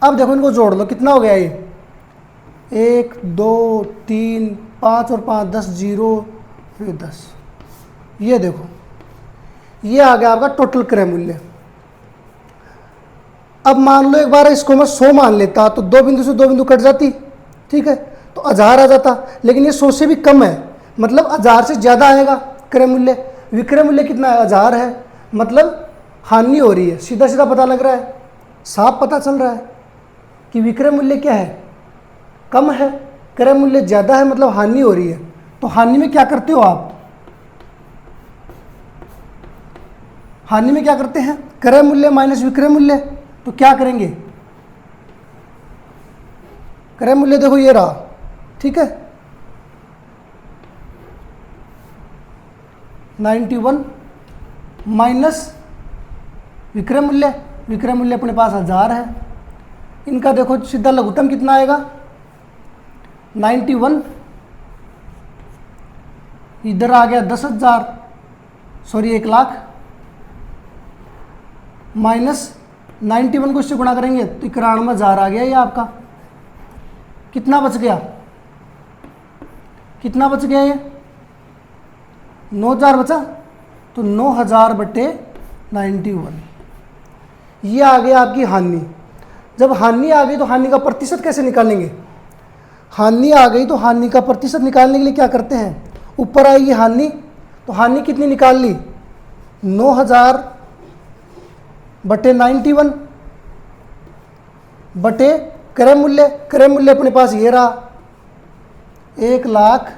अब देखो इनको जोड़ लो, कितना हो गया ये 1 2 3 5 और 5 10, 0 फिर 10, ये देखो ये आ गया आपका टोटल क्रय मूल्य। अब मान लो एक बार इसको मैं 100 मान लेता तो 2 बिंदु से 2 बिंदु कट जाती, ठीक है, तो 1000 आ जाता, लेकिन ये 100 से भी कम है, मतलब 1000 से ज़्यादा आएगा क्रय मूल्य। विक्रय मूल्य कितना है 1000 है, मतलब हानि हो रही है, सीधा सीधा पता लग रहा है, साफ पता चल रहा है कि विक्रय मूल्य क्या है कम है, क्रय मूल्य ज़्यादा है, मतलब हानि हो रही है। तो हानि में क्या करते हो आप, हानि में क्या करते हैं क्रय मूल्य माइनस विक्रय मूल्य, तो क्या करेंगे क्रय मूल्य देखो ये रहा, ठीक है 91 माइनस विक्रय मूल्य, विक्रय मूल्य अपने पास 1000 है, इनका देखो सीधा लघुत्तम कितना आएगा 91, इधर आ गया 10,000 सॉरी 1 लाख, माइनस 91 को इससे गुणा करेंगे तो 91,000 आ गया ये आपका। कितना बच गया, कितना बच गया ये 9,000 बचा, तो 9,000 बटे 91, ये आ गया आपकी हानि। जब हानि आ गई तो हानि का प्रतिशत कैसे निकालेंगे, हानि आ गई तो हानि का प्रतिशत निकालने के लिए क्या करते हैं, ऊपर आएगी हानि, तो हानि कितनी निकाल ली 9,000 बटे 91 बटे क्रय मूल्य, क्रय मूल्य अपने पास ये रहा 1 लाख,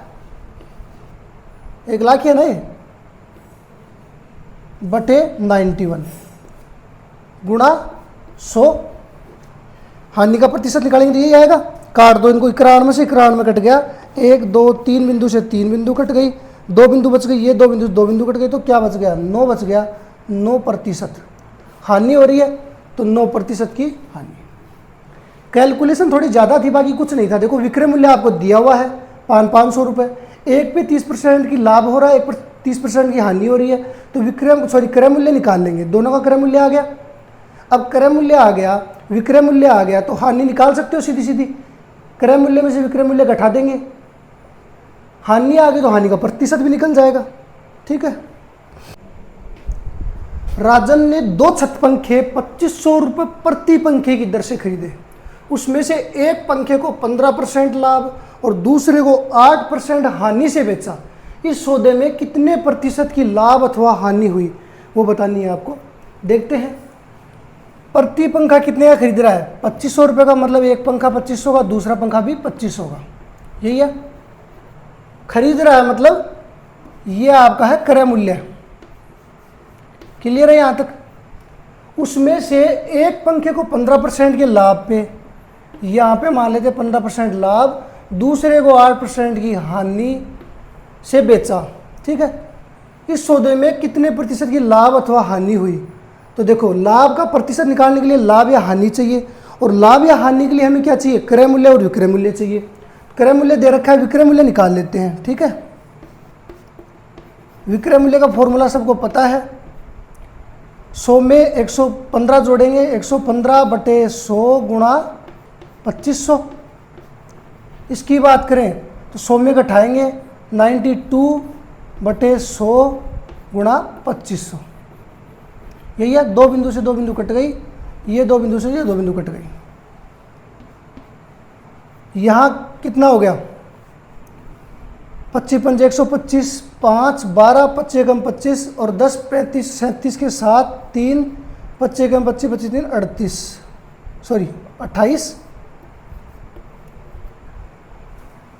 1 लाख है ना बटे 91 गुणा 100, हानि का प्रतिशत निकालेंगे तो यही आएगा। काट दो इनको, 91 से 91 कट गया, 1 2 3 बिंदु से 3 बिंदु कट गई, 2 बिंदु बच गई, ये 2 बिंदु से 2 बिंदु कट गई, तो क्या बच गया 9 बच गया, 9% हानि हो रही है तो 9% की हानि। कैलकुलेशन थोड़ी ज़्यादा थी, बाकी कुछ नहीं था। देखो विक्रय मूल्य आपको दिया हुआ है 500 रुपये, एक पे 30% की लाभ हो रहा है, एक पर 30% की हानि हो रही है, तो क्रय मूल्य निकाल लेंगे, दोनों का क्रय मूल्य आ गया। अब क्रय मूल्य आ गया, विक्रय मूल्य आ गया, तो हानि निकाल सकते हो सीधी सीधी। क्रय मूल्य में से विक्रय मूल्य घटा देंगे, हानि आ गई तो हानि का प्रतिशत भी निकल जाएगा। ठीक है। राजन ने 2 छत पंखे 2500 रुपये प्रति पंखे की दर से खरीदे। उसमें से एक पंखे को 15% लाभ और दूसरे को 8% हानि से बेचा। इस सौदे में कितने प्रतिशत की लाभ अथवा हानि हुई वो बतानी है आपको। देखते हैं प्रति पंखा कितने का खरीद रहा है, 2500 रुपये का, मतलब एक पंखा 2500 का, दूसरा पंखा भी 2500 का, यही है। खरीद रहा है मतलब ये आपका है क्रय मूल्य। क्लियर है यहाँ तक। उसमें से एक पंखे को 15% के लाभ पे, यहाँ पे मान लेते 15% लाभ, दूसरे को 8% की हानि से बेचा। ठीक है। इस सौदे में कितने प्रतिशत की लाभ अथवा हानि हुई। तो देखो लाभ का प्रतिशत निकालने के लिए लाभ या हानि चाहिए, और लाभ या हानि के लिए हमें क्या चाहिए, क्रय मूल्य और विक्रय मूल्य चाहिए। क्रय मूल्य दे रखा है, विक्रय मूल्य निकाल लेते हैं। ठीक है। विक्रय मूल्य का फॉर्मूला सबको पता है, 100 में 115 जोड़ेंगे, 115 बटे 100 गुणा 2500। इसकी बात करें तो 100 में घटाएंगे, 92 बटे 100 गुणा 2500। यही है। 2 बिंदु से 2 बिंदु कट गई, ये 2 बिंदु से ये 2 बिंदु कट गई। यहाँ कितना हो गया, 25 पंजे 125, 5 12 25 एकम 25 और 10 35 37 के साथ 3 25 एकम 25 25 3 38, सॉरी 28,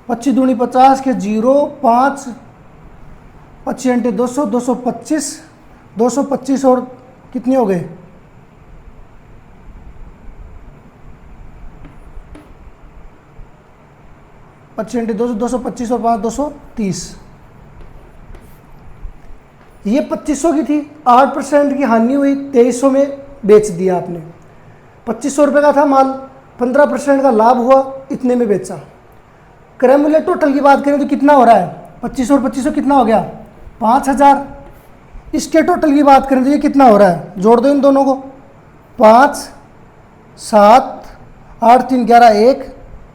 25 दूनी 50 के 0 5 25 घंटे 200 225 225 और कितने हो गए, 25 घंटे 200 225 और 5 230। ये 2500 की थी, 8% की हानि हुई, 2300 में बेच दिया आपने। 2500 रुपये का था माल, 15% का लाभ हुआ, इतने में बेचा। क्रय मूल्य टोटल की बात करें तो कितना हो रहा है, 2500 और 2500 कितना हो गया, 5000। इसके टोटल की बात करें तो ये कितना हो रहा है, जोड़ दो इन दोनों को, 5 7 8 3 11 1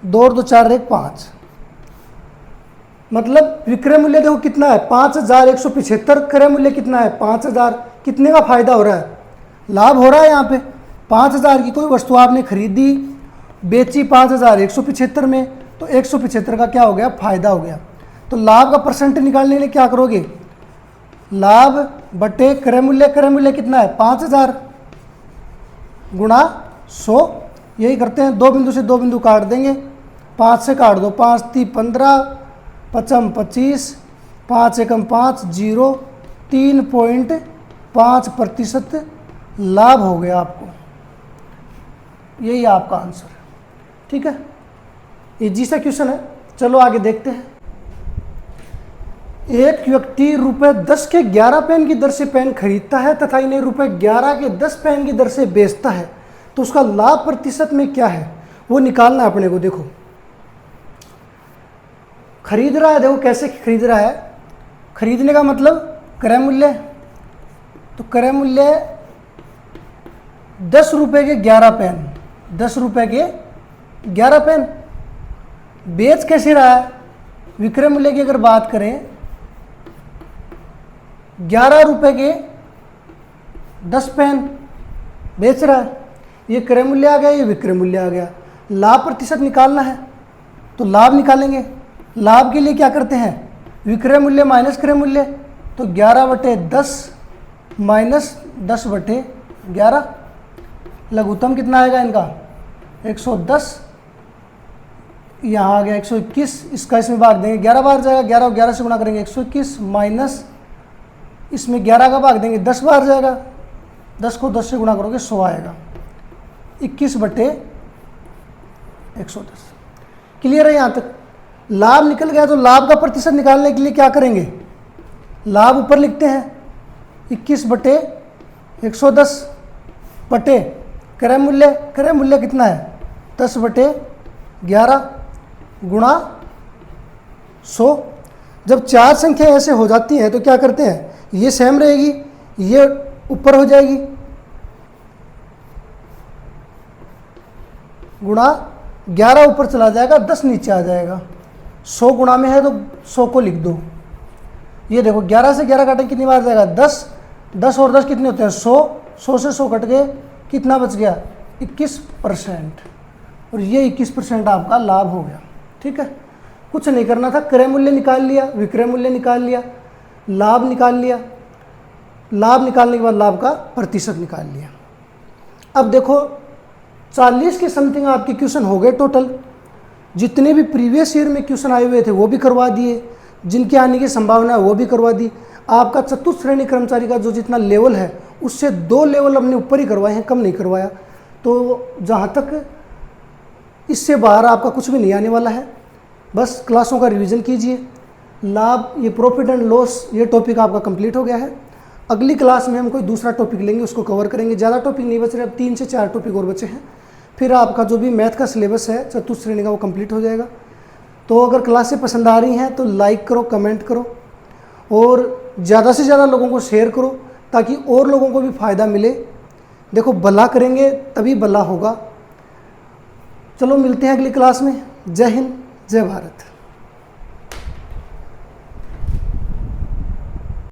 2 और 2 4 1 5। मतलब विक्रय मूल्य देखो कितना है, 5175। क्रय मूल्य कितना है, 5000। कितने का फायदा हो रहा है, लाभ हो रहा है। यहाँ पे 5000 की कोई वस्तु आपने खरीदी, बेची 5175 में, तो 175 का क्या हो गया, फायदा हो गया। तो लाभ का परसेंट निकालने के लिए क्या करोगे, लाभ बटे क्रय मूल्य। क्रय मूल्य कितना है, 5000 गुणा 100। यही करते हैं, 2 बिंदु से 2 बिंदु काट देंगे, 5 से काट दो, 5 3 15 पचम 25 5 एकम 5 0 3.5% लाभ हो गया आपको। यही आपका आंसर है। ठीक है, इजी सा क्वेश्चन है। चलो आगे देखते हैं। एक व्यक्ति ₹10 के 11 पेन की दर से पेन खरीदता है तथा इन्हें ₹11 के 10 पेन की दर से बेचता है, तो उसका लाभ प्रतिशत में क्या है वो निकालना है अपने को। देखो खरीद रहा है, देखो कैसे खरीद रहा है, खरीदने का मतलब क्रय मूल्य। तो क्रय मूल्य 10 रुपये के 11 पेन, 10 रुपये के 11 पेन। बेच कैसे रहा है, विक्रय मूल्य की अगर बात करें 11 रुपये के 10 पेन बेच रहा है। ये क्रय मूल्य आ गया, ये विक्रय मूल्य आ गया। लाभ प्रतिशत निकालना है तो लाभ निकालेंगे। लाभ के लिए क्या करते हैं, विक्रय मूल्य माइनस क्रय मूल्य, तो 11 बटे 10 माइनस 10 बटे 11। लघुत्तम कितना आएगा इनका, 110। यहाँ आ गया 121, इसका इसमें भाग देंगे, 11 बार जाएगा, 11 और 11 से गुणा करेंगे 121, माइनस इसमें 11 का भाग देंगे 10 बार जाएगा, 10 को 10 से गुणा करोगे 100 आएगा, 21 बटे 110। क्लियर है यहाँ तक। लाभ निकल गया, तो लाभ का प्रतिशत निकालने के लिए क्या करेंगे, लाभ ऊपर लिखते हैं 21 बटे 110 बटे क्रय मूल्य। क्रय मूल्य कितना है, 10 बटे 11 गुणा 100। जब 4 संख्या ऐसे हो जाती हैं तो क्या करते हैं, ये सेम रहेगी, ये ऊपर हो जाएगी, गुणा 11 ऊपर चला जाएगा, 10 नीचे आ जाएगा। 100 गुणा में है तो 100 को लिख दो। ये देखो 11 से 11 काटें कितनी बार जाएगा, 10। 10 और 10 कितने होते हैं, 100। 100 से 100 कट गए, कितना बच गया, 21%। और ये 21% आपका लाभ हो गया। ठीक है, कुछ नहीं करना था, क्रय मूल्य निकाल लिया, विक्रय मूल्य निकाल लिया, लाभ निकाल लिया, लाभ निकालने के बाद लाभ का प्रतिशत निकाल लिया। अब देखो 40 के समथिंग आपके क्वेश्चन हो गए टोटल। जितने भी प्रीवियस ईयर में क्वेश्चन आए हुए थे वो भी करवा दिए, जिनके आने की संभावना है वो भी करवा दी। आपका चतुर्थ श्रेणी कर्मचारी का जो जितना लेवल है उससे 2 लेवल हमने ऊपर ही करवाए हैं, कम नहीं करवाया। तो जहाँ तक इससे बाहर आपका कुछ भी नहीं आने वाला है। बस क्लासों का रिवीजन कीजिए। लाभ, ये प्रॉफिट एंड लॉस, ये टॉपिक आपका कंप्लीट हो गया है। अगली क्लास में हम कोई दूसरा टॉपिक लेंगे, उसको कवर करेंगे। ज़्यादा टॉपिक नहीं बच रहे, अब 3 से 4 टॉपिक और बचे हैं। फिर आपका जो भी मैथ का सिलेबस है चतुर्थ श्रेणी का वो कंप्लीट हो जाएगा। तो अगर क्लासें पसंद आ रही हैं तो लाइक करो, कमेंट करो और ज़्यादा से ज़्यादा लोगों को शेयर करो ताकि और लोगों को भी फ़ायदा मिले। देखो भला करेंगे तभी भला होगा। चलो मिलते हैं अगली क्लास में। जय हिंद, जय भारत।